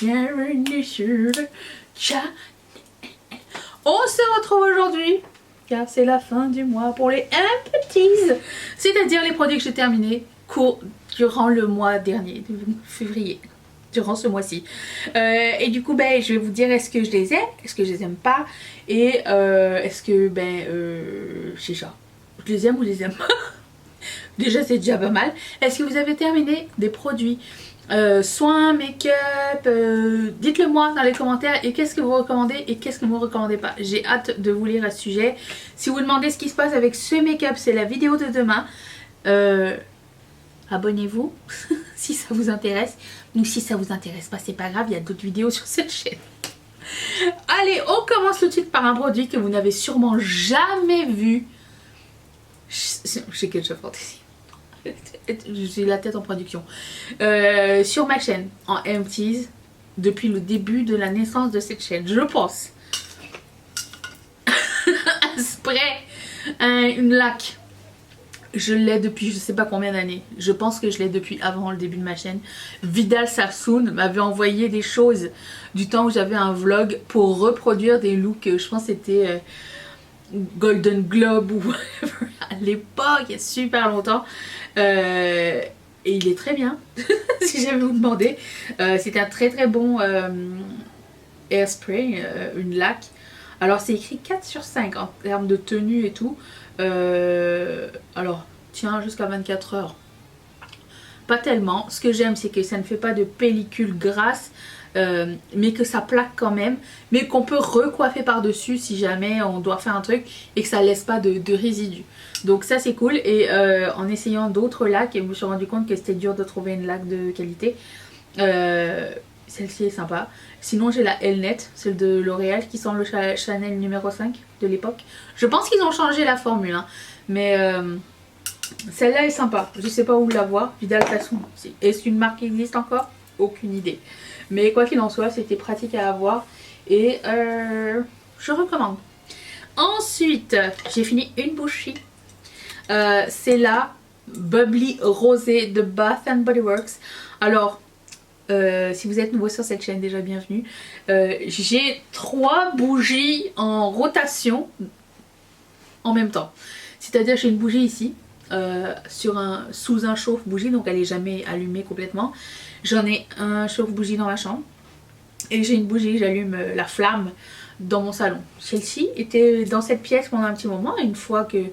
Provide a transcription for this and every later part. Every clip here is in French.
bienvenue sur le chat. On se retrouve aujourd'hui car c'est la fin du mois pour les empties, c'est-à-dire les produits que j'ai terminés durant le mois dernier, de février, durant ce mois-ci. Et du coup, ben, je vais vous dire est-ce que je les aime, est-ce que je les aime pas, et est-ce que, c'est ça, je les aime ou je les aime pas. Déjà, c'est déjà pas mal. Est-ce que vous avez terminé des produits soins, make-up, dites-le moi dans les commentaires et qu'est-ce que vous recommandez et qu'est-ce que vous ne recommandez pas. J'ai hâte de vous lire à ce sujet. Si vous demandez ce qui se passe avec ce make-up, c'est la vidéo de demain. Abonnez-vous si ça vous intéresse. Ou si ça vous intéresse pas, c'est pas grave, il y a d'autres vidéos sur cette chaîne. Allez, on commence tout de suite par un produit que vous n'avez sûrement jamais vu. Chez Ketchup Fantasy. J'ai la tête en production. Sur ma chaîne, en empties, depuis le début de la naissance de cette chaîne, je pense. Un spray, une laque. Je l'ai depuis je sais pas combien d'années. Je pense que je l'ai depuis avant le début de ma chaîne. Vidal Sassoon m'avait envoyé des choses du temps où j'avais un vlog pour reproduire des looks. Je pense que c'était Golden Globe ou whatever à l'époque, il y a super longtemps. Et il est très bien, si jamais vous demandez. C'est un très très bon hairspray, une laque. Alors c'est écrit 4 sur 5 en termes de tenue et tout. Alors, tiens, jusqu'à 24 heures. Pas tellement. Ce que j'aime, c'est que ça ne fait pas de pellicule grasse, mais que ça plaque quand même, mais qu'on peut recoiffer par-dessus si jamais on doit faire un truc et que ça laisse pas de résidus. Donc ça c'est cool. Et en essayant d'autres laques, je me suis rendu compte que c'était dur de trouver une laque de qualité. Celle-ci est sympa. Sinon j'ai la Elnet, celle de L'Oréal qui sent le Chanel numéro 5 de l'époque. Je pense qu'ils ont changé la formule, hein, mais celle-là est sympa. Je sais pas où la voir. Vidal Sassoon. Est-ce qu'une marque existe encore? Aucune idée. Mais quoi qu'il en soit, c'était pratique à avoir et je recommande. Ensuite, j'ai fini une bougie. C'est la Bubbly Rosé de Bath and Body Works. Alors, si vous êtes nouveau sur cette chaîne, déjà bienvenue. J'ai 3 bougies en rotation en même temps. C'est-à-dire j'ai une bougie ici. Sous un chauffe-bougie, donc elle est jamais allumée complètement. J'en ai un chauffe-bougie dans ma chambre et j'ai une bougie, j'allume la flamme dans mon salon. Celle-ci était dans cette pièce pendant un petit moment. Une fois que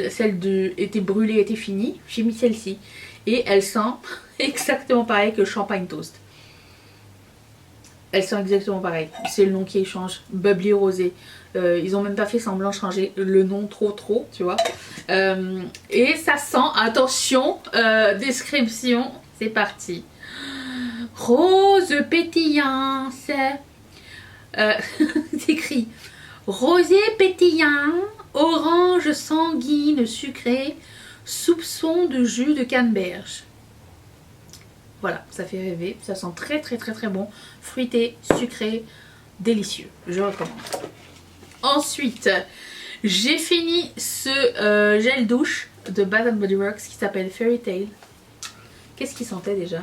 celle était brûlée, était finie, j'ai mis celle-ci et elle sent exactement pareil que le champagne toast. Elle sent exactement pareil. C'est le nom qui change. Bubbly Rosé. Ils ont même pas fait semblant de changer le nom trop, tu vois. Et ça sent, attention, description, c'est parti. Rose pétillant, c'est écrit rosé pétillant, orange sanguine sucrée, soupçon de jus de canneberge. Voilà, ça fait rêver, ça sent très bon, fruité, sucré, délicieux, je recommande. Ensuite, j'ai fini ce gel douche de Bath and Body Works qui s'appelle Fairy Tale. Qu'est-ce qu'il sentait déjà?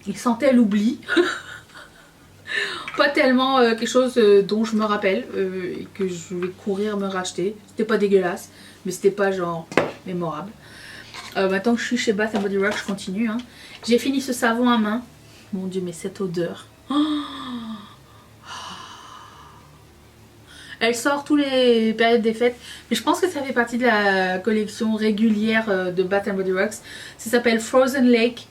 Il sentait l'oubli. Pas tellement quelque chose dont je me rappelle et que je vais courir me racheter. C'était pas dégueulasse, mais c'était pas genre mémorable. Maintenant que je suis chez Bath and Body Works, je continue. Hein. J'ai fini ce savon à main. Mon dieu, mais cette odeur. Oh, elle sort tous les périodes des fêtes, mais je pense que ça fait partie de la collection régulière de Bath and Body Works. Ça s'appelle Frozen Lake.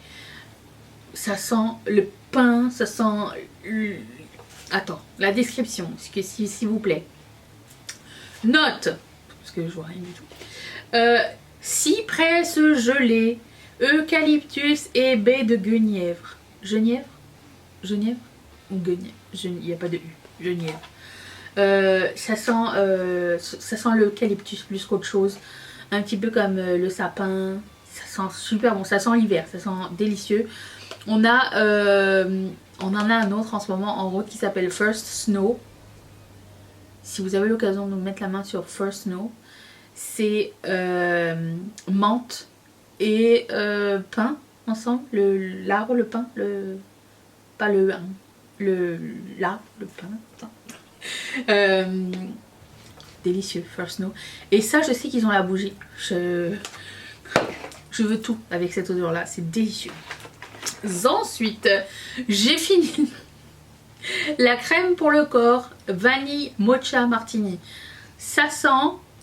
Ça sent le pain, ça sent... Attends, la description, s'il vous plaît. Note, parce que je vois rien du tout. Cyprès gelé, eucalyptus et baie de guenièvre. Genièvre? Genièvre? Ou guenièvre? Il n'y a pas de U. Genièvre. Ça sent l'eucalyptus plus qu'autre chose. Un petit peu comme le sapin. Ça sent super bon. Ça sent l'hiver. Ça sent délicieux. On en a un autre en ce moment en route qui s'appelle First Snow. Si vous avez l'occasion de mettre la main sur First Snow, c'est menthe et pain ensemble. L'arbre, le pain, pas le l'arbre, le pain. Délicieux, First Snow. Et ça, je sais qu'ils ont la bougie. Je veux tout avec cette odeur là, c'est délicieux. Ensuite, j'ai fini la crème pour le corps vanille mocha martini. Ça sent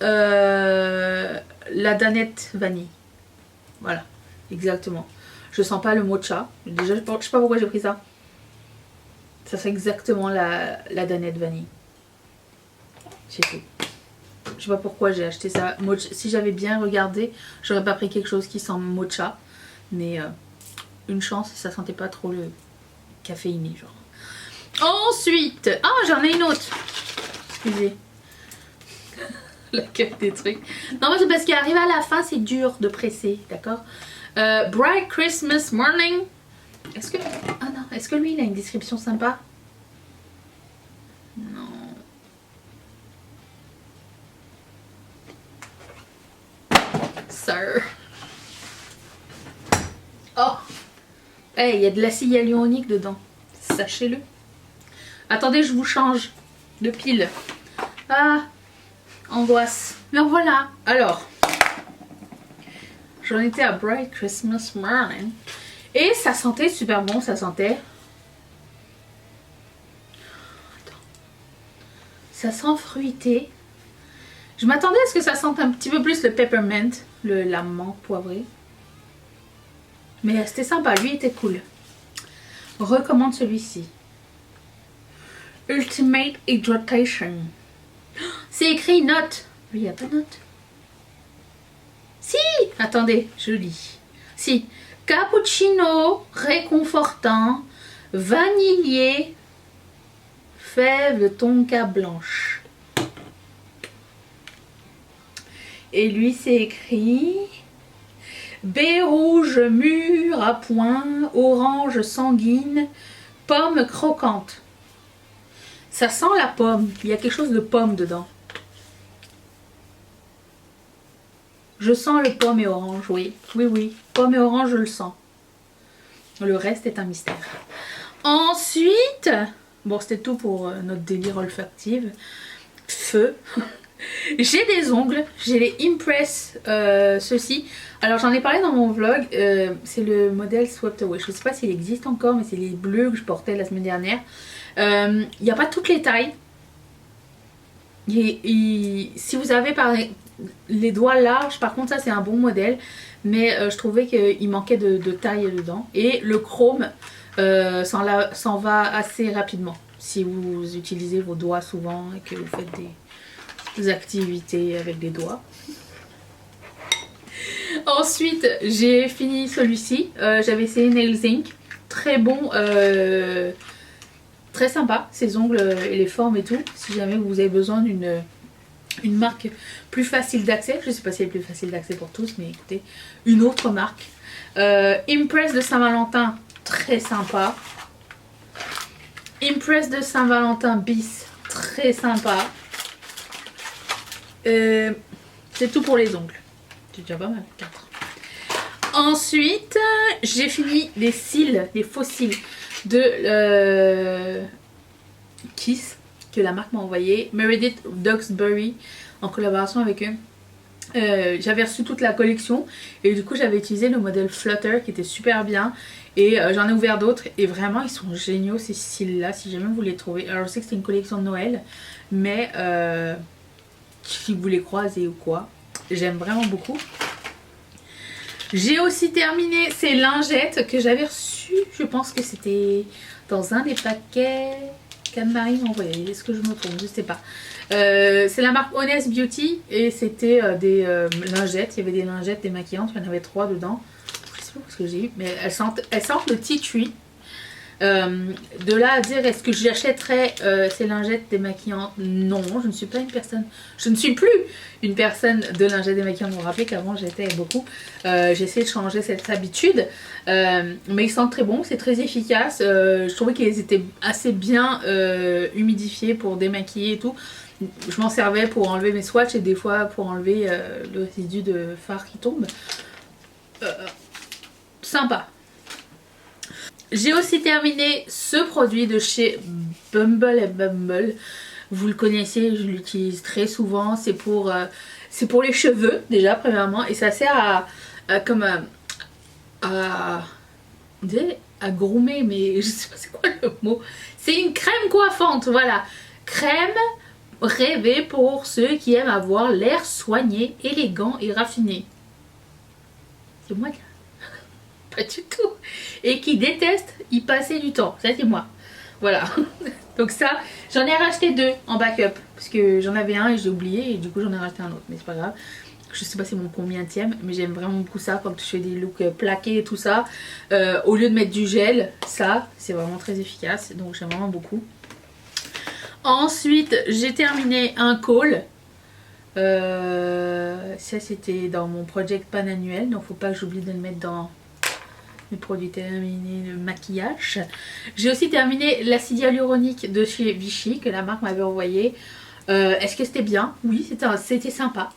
la danette vanille. Voilà, exactement. Je sens pas le mocha. Déjà, je sais pas pourquoi j'ai pris ça. Ça sent exactement la danette vanille. C'est tout. Je sais pas pourquoi j'ai acheté ça. Si j'avais bien regardé, j'aurais pas pris quelque chose qui sent mocha. Mais une chance, ça sentait pas trop le caféiné, genre. Ensuite, ah, j'en ai une autre. Excusez. La queue des trucs. Non, mais c'est parce qu'arrivé à la fin, c'est dur de presser, d'accord. Bright Christmas Morning. Est-ce que... Ah non, est-ce que lui, il a une description sympa? Non. Sir. Oh. Hey, il y a de l'acide hyaluronique dedans. Sachez-le. Attendez, je vous change de pile. Ah, angoisse. Mais voilà. Alors, j'en étais à Bright Christmas Morning. Et ça sentait super bon, ça sentait. Attends. Ça sent fruité. Je m'attendais à ce que ça sente un petit peu plus le peppermint, la menthe poivrée. Mais c'était sympa, lui était cool. Recommande celui-ci. Ultimate Hydratation. C'est écrit note. Lui, il n'y a pas de note. Si! Attendez, je lis. Si. Cappuccino réconfortant, vanillé, fève de tonka blanche. Et lui, c'est écrit baie rouge mûre à point, orange sanguine, pomme croquante. Ça sent la pomme. Il y a quelque chose de pomme dedans. Je sens le pomme et orange, oui. Oui, oui. Pomme et orange, je le sens. Le reste est un mystère. Ensuite, bon, c'était tout pour notre délire olfactif. Feu. J'ai des ongles. J'ai les Impress, ceux-ci. Alors, j'en ai parlé dans mon vlog. C'est le modèle Swept Away. Je ne sais pas s'il existe encore, mais c'est les bleus que je portais la semaine dernière. Il n'y a pas toutes les tailles. Si vous avez les doigts larges, par contre ça c'est un bon modèle, mais je trouvais qu'il manquait de taille dedans. Et le chrome s'en va assez rapidement si vous utilisez vos doigts souvent et que vous faites des activités avec des doigts. Ensuite j'ai fini celui-ci, j'avais essayé Nails Inc. Très bon, très sympa, ces ongles et les formes et tout. Si jamais vous avez besoin d'une marque plus facile d'accès, je ne sais pas si elle est plus facile d'accès pour tous, mais écoutez, une autre marque. Impress de Saint-Valentin, très sympa. Impress de Saint-Valentin bis, très sympa. C'est tout pour les ongles. C'est déjà pas mal, 4. Ensuite, j'ai fini les cils, les faux cils de Kiss, que la marque m'a envoyé. Meredith Duxbury, en collaboration avec eux. J'avais reçu toute la collection et du coup j'avais utilisé le modèle Flutter qui était super bien. Et j'en ai ouvert d'autres et vraiment ils sont géniaux ces cils là, si jamais vous les trouvez. Alors je sais que c'est une collection de Noël, mais si vous les croisez ou quoi, j'aime vraiment beaucoup. J'ai aussi terminé ces lingettes que j'avais reçues, je pense que c'était dans un des paquets qu'Anne-Marie m'a envoyé. Est-ce que je me trompe? Je sais pas. C'est la marque Honest Beauty et c'était des lingettes. Il y avait des lingettes démaquillantes, il y en avait 3 dedans. Je sais pas ce que j'ai eu, mais elles sentent le tea tree. De là à dire est-ce que j'achèterais ces lingettes démaquillantes? Non, je ne suis pas une personne. Je ne suis plus une personne de lingettes démaquillantes. Vous vous rappelez qu'avant j'étais beaucoup. J'ai essayé de changer cette habitude. Mais ils sentent très bon, c'est très efficace. Je trouvais qu'ils étaient assez bien humidifiés pour démaquiller et tout. Je m'en servais pour enlever mes swatchs et des fois pour enlever le résidu de fard qui tombe. sympa. J'ai aussi terminé ce produit de chez Bumble & Bumble. Vous le connaissez, je l'utilise très souvent. C'est pour les cheveux déjà premièrement, et ça sert à groomer, mais je sais pas c'est quoi le mot. C'est une crème coiffante, voilà. Crème rêvée pour ceux qui aiment avoir l'air soigné, élégant et raffiné. C'est moi pas du tout. Et qui déteste y passer du temps. Ça c'est moi. Voilà. Donc ça, j'en ai racheté 2 en backup. Parce que j'en avais un et j'ai oublié. Et du coup j'en ai racheté un autre. Mais c'est pas grave. Je sais pas c'est mon combienième. Mais j'aime vraiment beaucoup ça quand je fais des looks plaqués et tout ça. Au lieu de mettre du gel, ça c'est vraiment très efficace. Donc j'aime vraiment beaucoup. Ensuite j'ai terminé un col. Ça c'était dans mon project pan annuel. Donc faut pas que j'oublie de le mettre dans mes produits terminés, le maquillage. J'ai aussi terminé l'acide hyaluronique de chez Vichy que la marque m'avait envoyé. Est-ce que c'était bien? Oui, c'était sympa.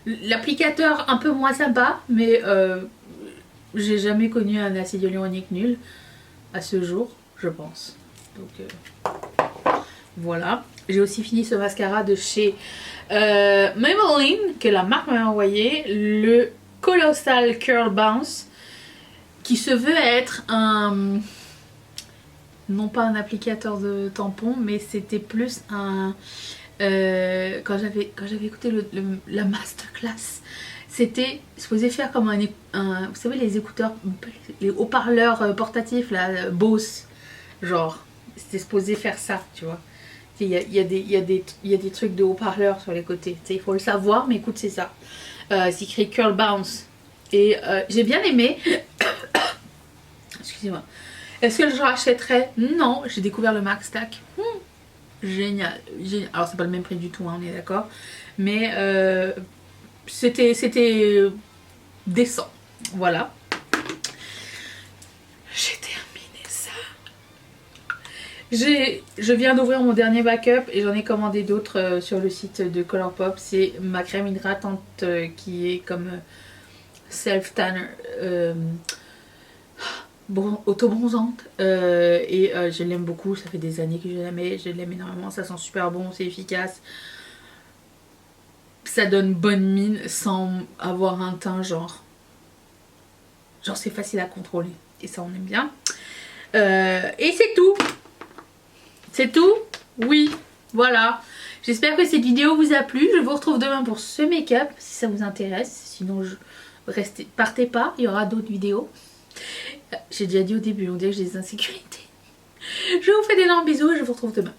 L'applicateur un peu moins sympa, mais j'ai jamais connu un acide hyaluronique nul à ce jour, je pense. Donc voilà. J'ai aussi fini ce mascara de chez Maybelline que la marque m'avait envoyé, le Colossal Curl Bounce, qui se veut être un, non pas un applicateur de tampon, mais c'était plus un, quand j'avais écouté la masterclass, c'était supposé faire comme vous savez les écouteurs, les haut-parleurs portatifs là, Bose, genre, c'était supposé faire ça, tu vois. Il y a des trucs de haut-parleurs sur les côtés, il faut le savoir, mais écoute, c'est ça. C'est écrit Curl Bounce. Et j'ai bien aimé. Excusez-moi. Est-ce que je rachèterais? Non, j'ai découvert le Max Stack. Génial. Alors c'est pas le même prix du tout, hein, on est d'accord. Mais c'était décent. Voilà. J'ai terminé ça. Je viens d'ouvrir mon dernier backup et j'en ai commandé d'autres sur le site de Colourpop. C'est ma crème hydratante qui est comme self-tanner. Auto-bronzante et je l'aime beaucoup, ça fait des années que je l'aime énormément, ça sent super bon, c'est efficace, ça donne bonne mine sans avoir un teint genre c'est facile à contrôler et ça on aime bien. Et c'est tout, oui, voilà, j'espère que cette vidéo vous a plu. Je vous retrouve demain pour ce make-up si ça vous intéresse, sinon partez pas, il y aura d'autres vidéos. J'ai déjà dit au début, on dirait que j'ai des insécurités. Je vous fais d'énormes bisous et je vous retrouve demain.